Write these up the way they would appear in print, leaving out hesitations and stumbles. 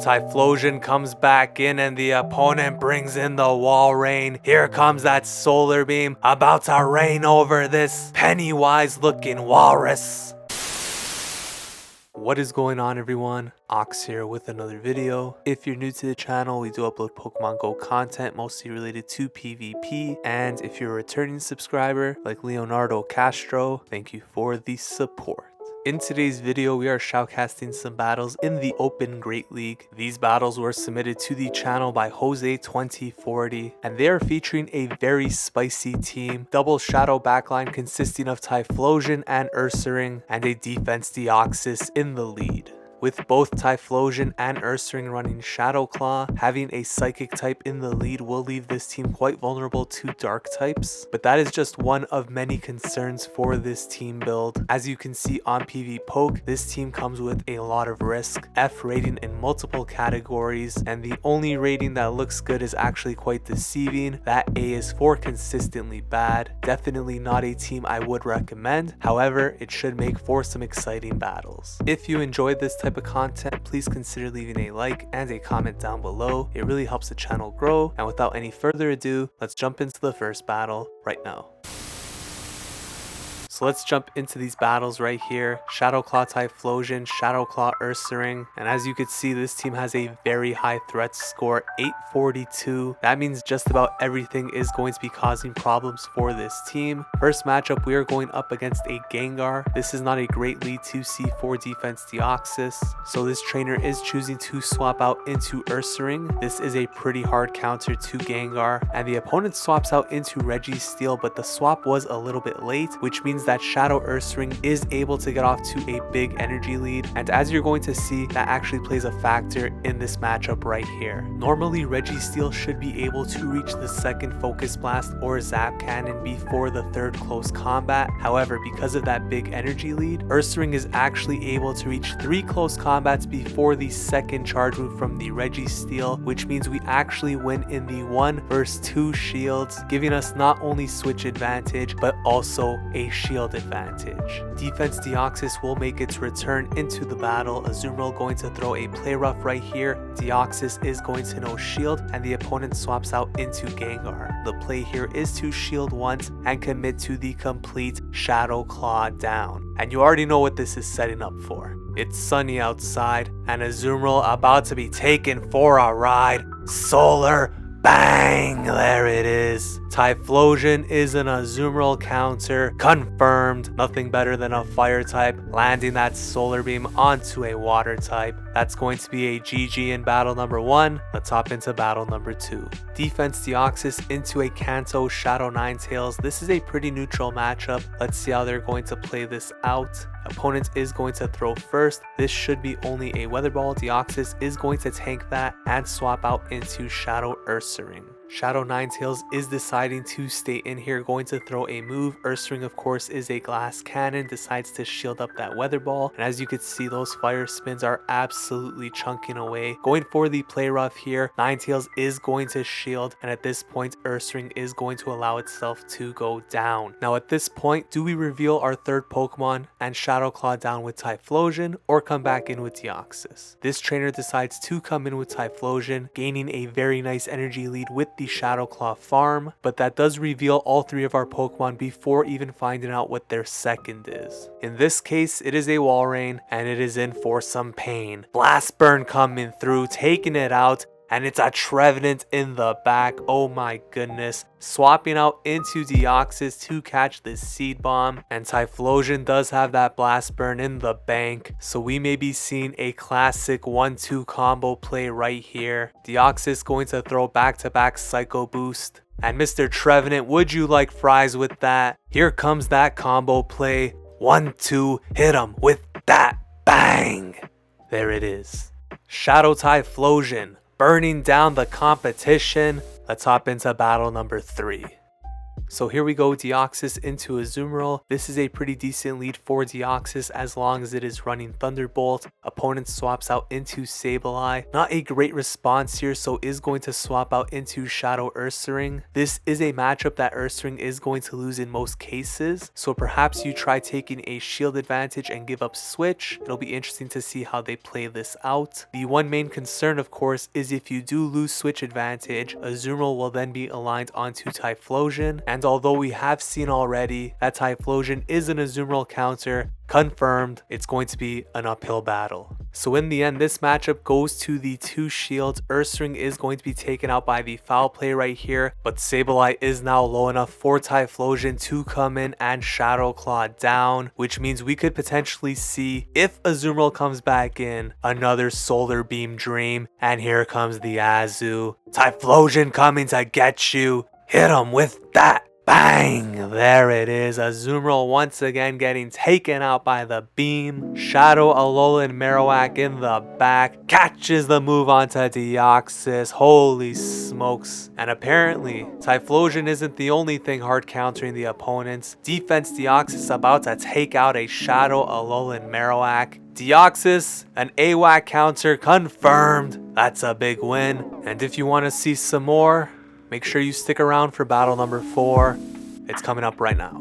Typhlosion comes back in and the opponent brings in the wall rain. Here comes that solar beam about to rain over this Pennywise looking walrus. What is going on, everyone? Ox here with another video. If you're new to the channel, we do upload Pokemon Go content mostly related to PvP, and if you're a returning subscriber like Leonardo Castro, thank you for the support. In today's video, we are shoutcasting some battles in the Open Great League. These battles were submitted to the channel by Jose2040, and they are featuring a very spicy team. Double Shadow backline consisting of Typhlosion and Ursaring, and a Defense Deoxys in the lead. With both Typhlosion and Ursaring running Shadow Claw, having a Psychic type in the lead will leave this team quite vulnerable to Dark types, but that is just one of many concerns for this team build. As you can see on PvPoke, this team comes with a lot of risk, F rating in multiple categories, and the only rating that looks good is actually quite deceiving. That A is for consistently bad. Definitely not a team I would recommend, however, it should make for some exciting battles. If you enjoyed this type of content, please consider leaving a like and a comment down below. It really helps the channel grow, and without any further ado, let's jump into the first battle right now. So let's jump into these battles right here. Shadow Claw Typhlosion, Shadow Claw Ursaring, and as you can see, this team has a very high threat score, 842. That means just about everything is going to be causing problems for this team. First matchup, we are going up against a Gengar. This is not a great lead to see for Defense Deoxys, so this trainer is choosing to swap out into Ursaring. This is a pretty hard counter to Gengar, and the opponent swaps out into Registeel, but the swap was a little bit late, which means that Shadow Ursaring is able to get off to a big energy lead, and as you're going to see, that actually plays a factor in this matchup right here. Normally, Registeel should be able to reach the second Focus Blast or Zap Cannon before the third close combat. However, because of that big energy lead, Ursaring is actually able to reach 3 close combats before the second charge move from the Registeel, which means we actually win in the 1 versus 2 shields, giving us not only switch advantage, but also a shield advantage. Defense Deoxys will make its return into the battle. Azumarill going to throw a play rough right here. Deoxys is going to no shield, and the opponent swaps out into Gengar. The play here is to shield once and commit to the complete Shadow Claw down. And you already know what this is setting up for. It's sunny outside, and Azumarill about to be taken for a ride. Solar bang! There it is. Typhlosion is an Azumarill counter. Confirmed. Nothing better than a fire type landing that solar beam onto a water type. That's going to be a GG in battle number 1. Let's hop into battle number 2. Defense Deoxys into a Kanto Shadow Ninetales. This is a pretty neutral matchup. Let's see how they're going to play this out. Opponent is going to throw first. This should be only a Weather Ball. Deoxys is going to tank that and swap out into Shadow Ursaring. Shadow Ninetales is deciding to stay in here, going to throw a move. Ursaring, of course, is a glass cannon, decides to shield up that Weather Ball, and as you can see, those fire spins are absolutely chunking away. Going for the play rough here, Ninetales is going to shield, and at this point, Ursaring is going to allow itself to go down. Now at this point, do we reveal our third Pokemon and Shadow Claw down with Typhlosion, or come back in with Deoxys? This trainer decides to come in with Typhlosion, gaining a very nice energy lead with the Shadow Claw farm, but that does reveal all 3 of our Pokemon before even finding out what their second is. In this case, it is a Walrein, and it is in for some pain. Blast Burn coming through, taking it out, and it's a Trevenant in the back. Oh my goodness. Swapping out into Deoxys to catch this Seed Bomb, and Typhlosion does have that Blast Burn in the bank, so we may be seeing a classic 1-2 combo play right here. Deoxys going to throw back-to-back Psycho Boost, and Mr. Trevenant, would you like fries with that? Here comes that combo play. 1-2, hit him with that bang. There it is. Shadow Typhlosion burning down the competition. Let's hop into battle number 3. So here we go, Deoxys into Azumarill. This is a pretty decent lead for Deoxys as long as it is running Thunderbolt. Opponent swaps out into Sableye. Not a great response here, so is going to swap out into Shadow Ursaring. This is a matchup that Ursaring is going to lose in most cases, so perhaps you try taking a shield advantage and give up switch. It'll be interesting to see how they play this out. The one main concern, of course, is if you do lose switch advantage, Azumarill will then be aligned onto Typhlosion, and although we have seen already that Typhlosion is an Azumarill counter, confirmed, it's going to be an uphill battle. So in the end, this matchup goes to the 2 shields. Ursaring is going to be taken out by the foul play right here, but Sableye is now low enough for Typhlosion to come in and Shadow Claw down, which means we could potentially see, if Azumarill comes back in, another Solar Beam Dream, and here comes the Azu. Typhlosion coming to get you. Hit him with that. Bang! There it is. Azumarill once again getting taken out by the beam. Shadow Alolan Marowak in the back. Catches the move onto Deoxys. Holy smokes. And apparently, Typhlosion isn't the only thing hard countering the opponents. Defense Deoxys about to take out a Shadow Alolan Marowak. Deoxys, an AWAC counter confirmed. That's a big win. And if you want to see some more, make sure you stick around for battle number 4. It's coming up right now.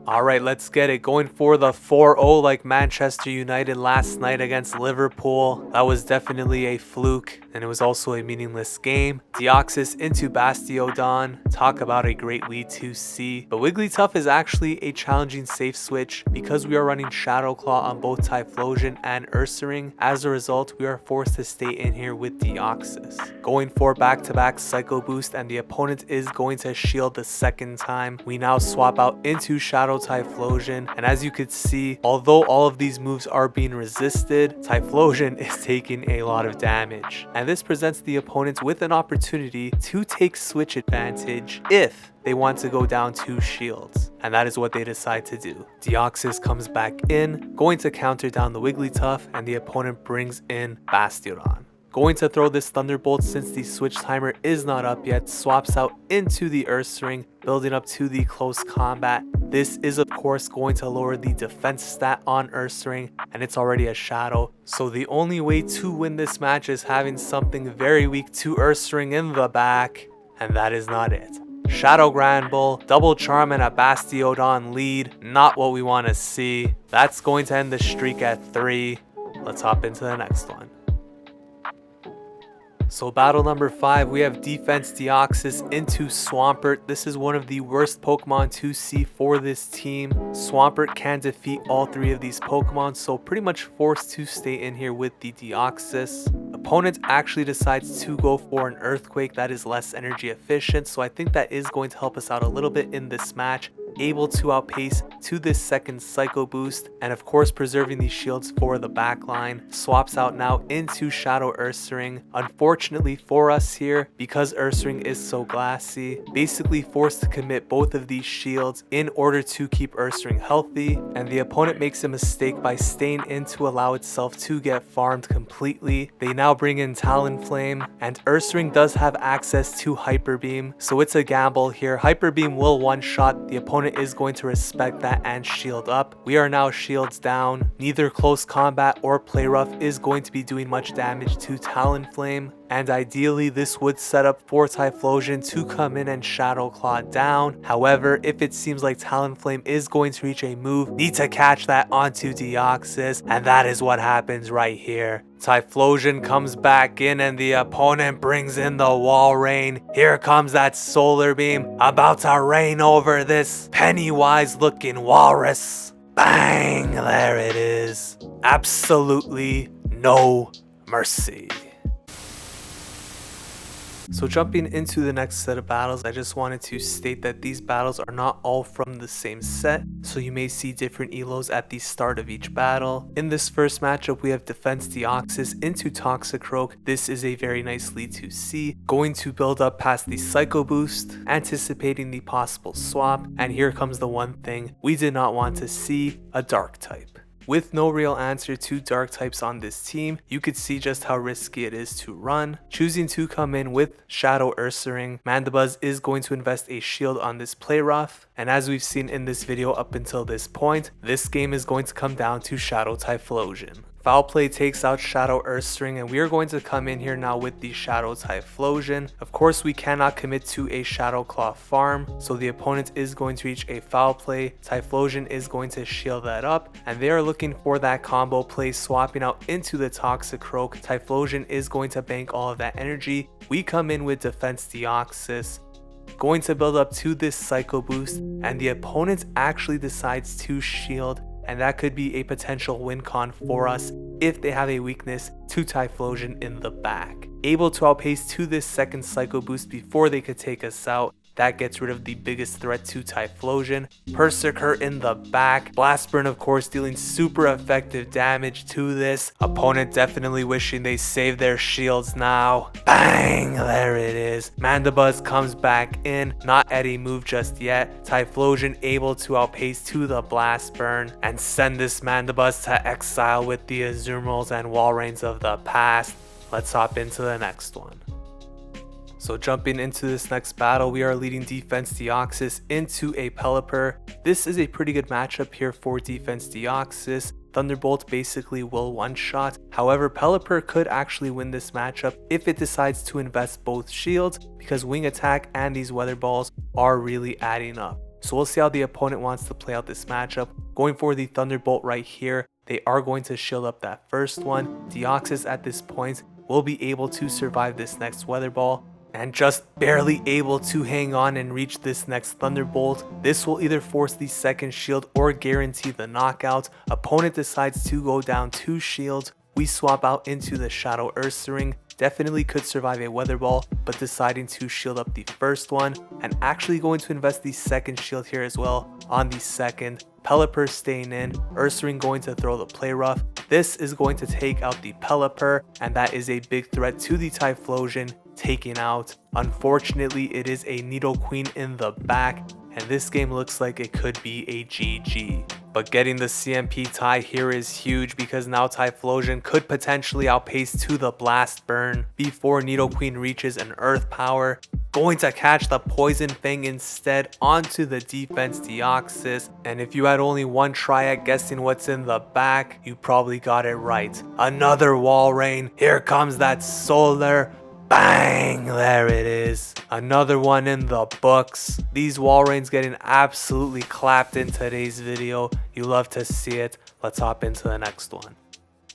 Alright, let's get it. Going for the 4-0 like Manchester United last night against Liverpool. That was definitely a fluke, and it was also a meaningless game. Deoxys into Bastiodon. Talk about a great lead to see. But Wigglytuff is actually a challenging safe switch because we are running Shadow Claw on both Typhlosion and Ursaring. As a result, we are forced to stay in here with Deoxys. Going for back-to-back Psycho Boost, and the opponent is going to shield the second time. We now swap out into Shadow Typhlosion, and as you could see, although all of these moves are being resisted, Typhlosion is taking a lot of damage, and this presents the opponent with an opportunity to take switch advantage if they want to go down 2 shields, and that is what they decide to do. Deoxys comes back in, going to counter down the Wigglytuff, and the opponent brings in Bastiodon. Going to throw this Thunderbolt since the switch timer is not up yet, swaps out into the Ursaring, building up to the close combat. This is of course going to lower the defense stat on Ursaring, and it's already a Shadow. So the only way to win this match is having something very weak to Ursaring in the back, and that is not it. Shadow Granbull, Double Charm, and a Bastiodon lead. Not what we want to see. That's going to end the streak at 3. Let's hop into the next one. So battle number 5, we have Defense Deoxys into Swampert. This is one of the worst Pokemon to see for this team. Swampert can defeat all 3 of these Pokemon, so pretty much forced to stay in here with the Deoxys. Opponent actually decides to go for an Earthquake that is less energy efficient, so I think that is going to help us out a little bit in this match. Able to outpace to this second Psycho Boost, and of course preserving these shields for the back line. Swaps out now into Shadow Ursaring. Unfortunately for us here, because Ursaring is so glassy, basically forced to commit both of these shields in order to keep Ursaring healthy, and the opponent makes a mistake by staying in to allow itself to get farmed completely. They now bring in Talonflame, and Ursaring does have access to Hyper Beam, so it's a gamble here. Hyper Beam will one-shot. The opponent is going to respect that and shield up. We are now shields down. Neither close combat or play rough is going to be doing much damage to Talonflame, and ideally this would set up for Typhlosion to come in and Shadow Claw down. However, if it seems like Talonflame is going to reach a move, need to catch that onto Deoxys, and that is what happens right here. Typhlosion comes back in, and the opponent brings in the Walrein. Here comes that Solar Beam, about to rain over this Pennywise looking walrus. Bang! There it is. Absolutely no mercy. So jumping into the next set of battles, I just wanted to state that these battles are not all from the same set, so you may see different elos at the start of each battle. In this first matchup, we have Defense Deoxys into Toxicroak. This is a very nice lead to see. Going to build up past the Psycho Boost, anticipating the possible swap, and here comes the one thing we did not want to see, a Dark type. With no real answer to dark types on this team, you could see just how risky it is to run. Choosing to come in with Shadow Ursaring, Mandibuzz is going to invest a shield on this play rough, and as we've seen in this video up until this point, this game is going to come down to Shadow Typhlosion. Foul play takes out Shadow Ursaring, and we are going to come in here now with the Shadow Typhlosion. Of course, we cannot commit to a Shadow Claw farm, so the opponent is going to reach a foul play. Typhlosion is going to shield that up, and they are looking for that combo play, swapping out into the Toxicroak. Typhlosion is going to bank all of that energy. We come in with Defense Deoxys, going to build up to this Psycho Boost, and the opponent actually decides to shield, and that could be a potential win con for us if they have a weakness to Typhlosion in the back. Able to outpace to this second Psycho Boost before they could take us out. That gets rid of the biggest threat to Typhlosion. Berserker in the back. Blast Burn, of course, dealing super effective damage to this. Opponent definitely wishing they saved their shields now. Bang! There it is. Mandibuzz comes back in. Not at a move just yet. Typhlosion able to outpace to the Blast Burn and send this Mandibuzz to exile with the Azumarill and Walreins of the past. Let's hop into the next one. So jumping into this next battle, we are leading Defense Deoxys into a Pelipper. This is a pretty good matchup here for Defense Deoxys. Thunderbolt basically will one-shot. However, Pelipper could actually win this matchup if it decides to invest both shields, because Wing Attack and these Weather Balls are really adding up. So we'll see how the opponent wants to play out this matchup. Going for the Thunderbolt right here, they are going to shield up that first one. Deoxys at this point will be able to survive this next Weather Ball, and just barely able to hang on and reach this next Thunderbolt. This will either force the second shield or guarantee the knockout. Opponent decides to go down 2 shields. We swap out into the Shadow Ursaring. Definitely could survive a Weather Ball, but deciding to shield up the first one, and actually going to invest the second shield here as well on the second. Pelipper staying in, Ursaring going to throw the play rough. This is going to take out the Pelipper, and that is a big threat to the Typhlosion, taken out. Unfortunately, it is a Nidoqueen in the back, and this game looks like it could be a GG. But getting the CMP tie here is huge, because now Typhlosion could potentially outpace to the Blast Burn before Nidoqueen reaches an Earth Power. Going to catch the Poison Fang instead onto the Defense Deoxys, and if you had only one try at guessing what's in the back, you probably got it right. Another Walrein. Here comes that Solar. Bang! There it is. Another one in the books. These Walreins getting absolutely clapped in today's video. You love to see it. Let's hop into the next one.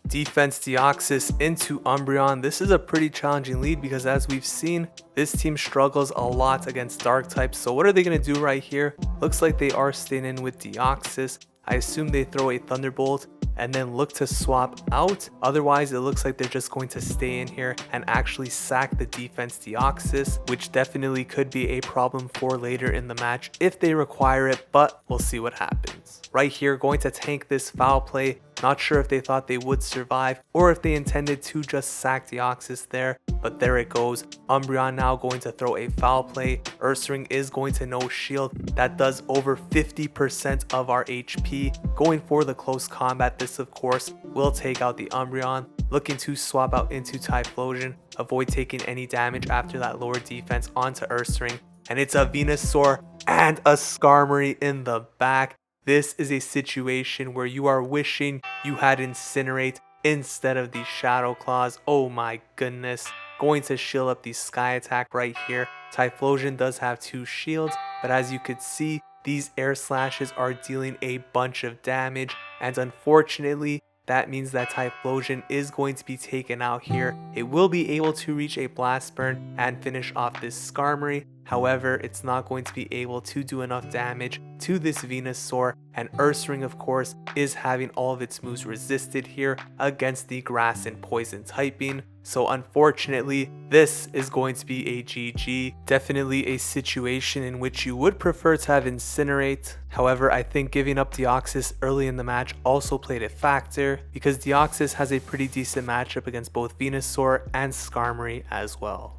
Defense Deoxys into Umbreon. This is a pretty challenging lead, because as we've seen, this team struggles a lot against dark types. So what are they going to do right here? Looks like they are staying in with Deoxys. I assume they throw a Thunderbolt and then look to swap out. Otherwise, it looks like they're just going to stay in here and actually sack the Defense Deoxys, which definitely could be a problem for later in the match if they require it, but we'll see what happens. Right here, going to tank this foul play. Not sure if they thought they would survive or if they intended to just sack Deoxys there, but there it goes. Umbreon now going to throw a foul play. Ursaring is going to no shield. That does over 50% of our HP. Going for the close combat, this of course will take out the Umbreon. Looking to swap out into Typhlosion, avoid taking any damage after that lower defense onto Ursaring. And it's a Venusaur and a Skarmory in the back. This is a situation where you are wishing you had Incinerate instead of the Shadow Claws. Oh my goodness. Going to shield up the Sky Attack right here. Typhlosion does have 2 shields, but as you could see, these air slashes are dealing a bunch of damage, and unfortunately, that means that Typhlosion is going to be taken out here. It will be able to reach a Blast Burn and finish off this Skarmory. However, it's not going to be able to do enough damage to this Venusaur, and Ursaring of course is having all of its moves resisted here against the grass and poison typing. So unfortunately, this is going to be a GG. Definitely a situation in which you would prefer to have Incinerate. However, I think giving up Deoxys early in the match also played a factor, because Deoxys has a pretty decent matchup against both Venusaur and Skarmory as well.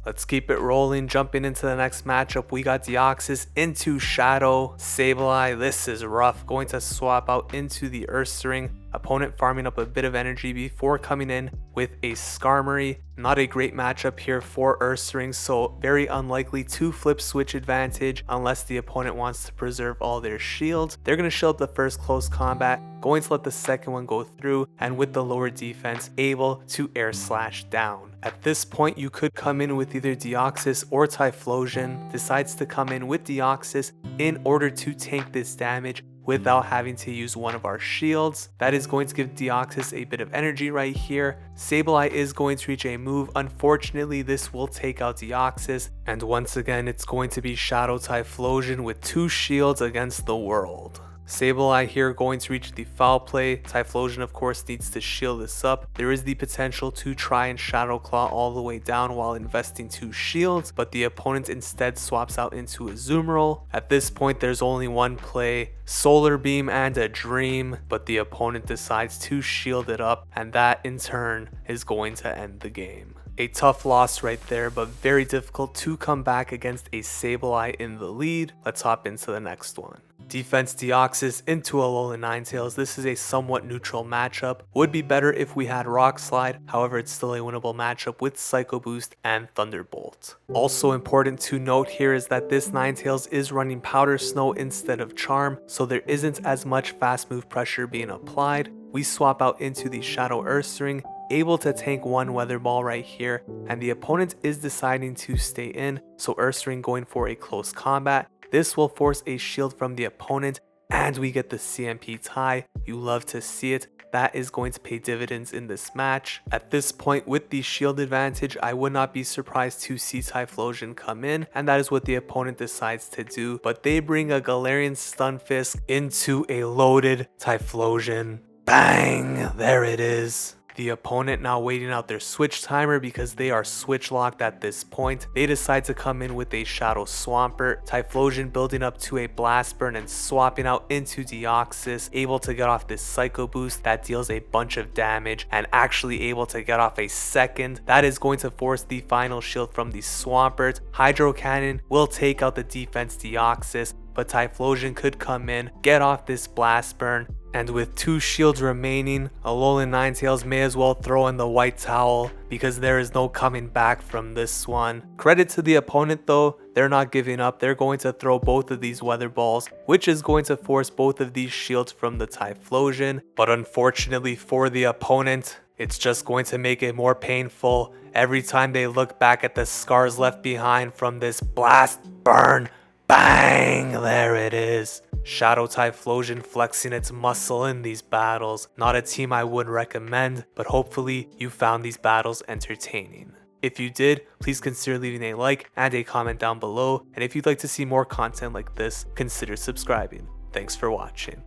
Let's keep it rolling. Jumping into the next matchup, we got Deoxys into Shadow. Sableye, this is rough. Going to swap out into the Ursaring. Opponent farming up a bit of energy before coming in with a Skarmory. Not a great matchup here for Ursaring, so very unlikely to flip switch advantage unless the opponent wants to preserve all their shields. They're going to shield the first close combat, going to let the second one go through, and with the lower defense, able to air slash down. At this point, you could come in with either Deoxys or Typhlosion. Decides to come in with Deoxys in order to tank this damage without having to use one of our shields. That is going to give Deoxys a bit of energy right here. Sableye is going to reach a move. Unfortunately, this will take out Deoxys, and once again, it's going to be Shadow Typhlosion with 2 shields against the world. Sableye here going to reach the foul play. Typhlosion of course needs to shield this up. There is the potential to try and Shadow Claw all the way down while investing 2 shields, but the opponent instead swaps out into a Azumarill. At this point there's only one play, Solar Beam and a Dream, but the opponent decides to shield it up, and that in turn is going to end the game. A tough loss right there, but very difficult to come back against a Sableye in the lead. Let's hop into the next one. Defense Deoxys into Alolan Ninetales. This is a somewhat neutral matchup. Would be better if we had Rock Slide, however it's still a winnable matchup with Psycho Boost and Thunderbolt. Also important to note here is that this Ninetales is running Powder Snow instead of Charm, so there isn't as much fast move pressure being applied. We swap out into the Shadow Ursaring, able to tank 1 Weather Ball right here, and the opponent is deciding to stay in, so Ursaring going for a close combat. This will force a shield from the opponent, and we get the CMP tie. You love to see it. That is going to pay dividends in this match. At this point, with the shield advantage, I would not be surprised to see Typhlosion come in, and that is what the opponent decides to do. But they bring a Galarian Stunfisk into a loaded Typhlosion. Bang! There it is. The opponent now waiting out their switch timer because they are switch locked at this point. They decide to come in with a Shadow Swampert. Typhlosion building up to a Blast Burn and swapping out into Deoxys, able to get off this Psycho Boost that deals a bunch of damage and actually able to get off a second. That is going to force the final shield from the Swampert. Hydro Cannon will take out the Defense Deoxys, but Typhlosion could come in, get off this Blast Burn, and with 2 shields remaining, Alolan Ninetales may as well throw in the white towel because there is no coming back from this one. Credit to the opponent though, they're not giving up. They're going to throw both of these Weather Balls, which is going to force both of these shields from the Typhlosion. But unfortunately for the opponent, it's just going to make it more painful every time they look back at the scars left behind from this Blast Burn. Bang! There it is. Shadow Typhlosion flexing its muscle in these battles. Not a team I would recommend, but hopefully you found these battles entertaining. If you did, please consider leaving a like and a comment down below, and if you'd like to see more content like this, consider subscribing. Thanks for watching.